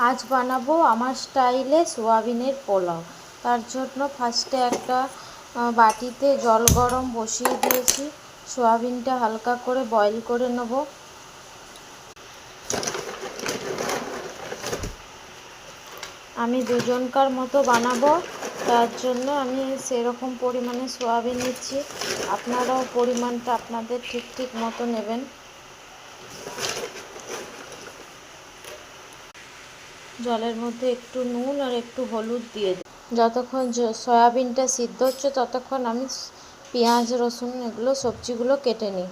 আজ বানাবো আমার স্টাইলে সোয়াবিনের পোলাও। তার জন্য ফার্স্টে একটা বাটিতে জল গরম বসিয়ে দিয়েছি। সোয়াবিনটা হালকা করে বয়েল করে নেব। আমি দুজনকার মতো বানাবো, তার জন্য আমি সেরকম পরিমাণে সোয়াবিন নিচ্ছি। আপনারাও পরিমাণটা আপনাদের ঠিক মতো নেবেন। জলের মধ্যে একটু নুন আর একটু হলুদ দিয়ে দিই। যতক্ষণ সয়াবিনটা সিদ্ধ হচ্ছে ততক্ষণ আমি পেঁয়াজ রসুন এগুলো সবজিগুলো কেটে নিই।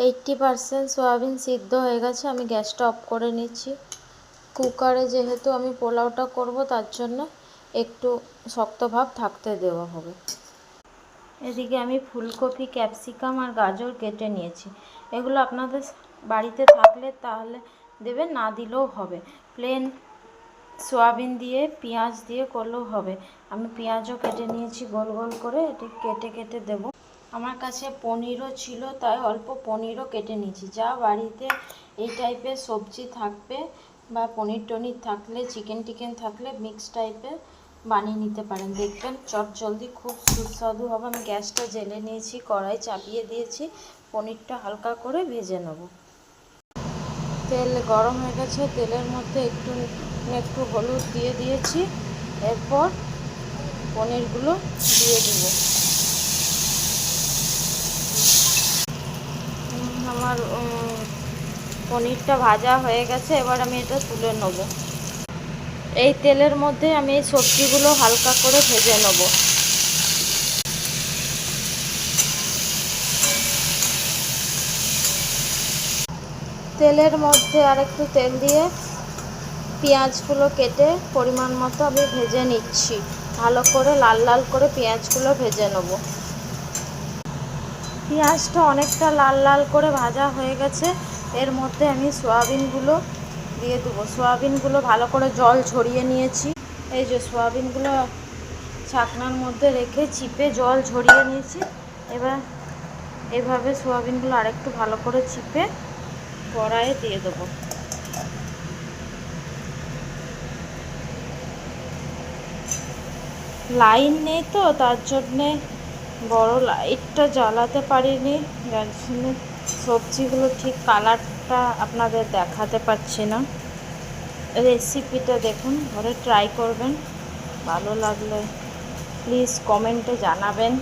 80% সয়াবিন সিদ্ধ হয়ে গেছে, আমি গ্যাসটা অফ করে নিচ্ছি। কুকারে যেহেতু আমি পোলাওটা করব, তার জন্য একটু শক্ত ভাব থাকতে দেওয়া হবে। এদিকে আমি ফুলকপি, ক্যাপসিকাম আর গাজর কেটে নিয়েছি। এগুলো আপনাদের বাড়িতে থাকলে তাহলে দেবেন, না দিলেও হবে। প্লেন সোয়াবিন দিয়ে পেঁয়াজ দিয়ে করলেও হবে। আমি পেঁয়াজও কেটে নিয়েছি গোল গোল করে, এটি কেটে দেব। আমার কাছে পনিরও ছিল, তাই অল্প পনিরও কেটে নিয়েছি। যা বাড়িতে এই টাইপের সবজি থাকবে বা পনির টনির থাকলে, চিকেন টিকেন থাকলে মিক্স টাইপের বানিয়ে নিতে পারেন, দেখবেন চটজলদি খুব সুস্বাদু হবে। আমি গ্যাসটা জ্বেলে নিয়েছি, কড়াই চাপিয়ে দিয়েছি, পনিরটা হালকা করে ভেজে নেব। তেল গরম হয়ে গেছে, তেলের মধ্যে একটু হলুদ দিয়ে দিয়েছি। এরপর পনিরগুলো দিয়ে দেব। আমার পনিরটা ভাজা হয়ে গেছে, এবার আমি এটা তুলে নেব। এই তেলের মধ্যে আমি এই সবজিগুলো হালকা করে ভেজে নেব। তেলের মধ্যে আর একটু তেল দিয়ে পেঁয়াজগুলো কেটে পরিমাণ মতো আমি ভেজে নিচ্ছি। ভালো করে লাল লাল করে পেঁয়াজগুলো ভেজে নেব। পেঁয়াজটা অনেকটা লাল লাল করে ভাজা হয়ে গেছে, এর মধ্যে আমি সোয়াবিনগুলো দিয়ে দেবো। সোয়াবিনগুলো ভালো করে জল ঝরিয়ে নিয়েছি। এই যে সোয়াবিনগুলো ছাকনার মধ্যে রেখে চিপে জল ঝরিয়ে নিয়েছি। এবার এভাবে সোয়াবিনগুলো আরেকটু ভালো করে চিপে কড়াইয়ে দিয়ে দেবো। লাইন নেই তো, তার জন্যে বড় লাইটটা জ্বালাতে পারিনি, যার জন্য সবজিগুলো ঠিক কালারটা আপনাদের দেখাতে পারছি না। রেসিপিটা দেখুন, ঘরে ট্রাই করবেন। ভালো লাগলে প্লিজ কমেন্টে জানাবেন।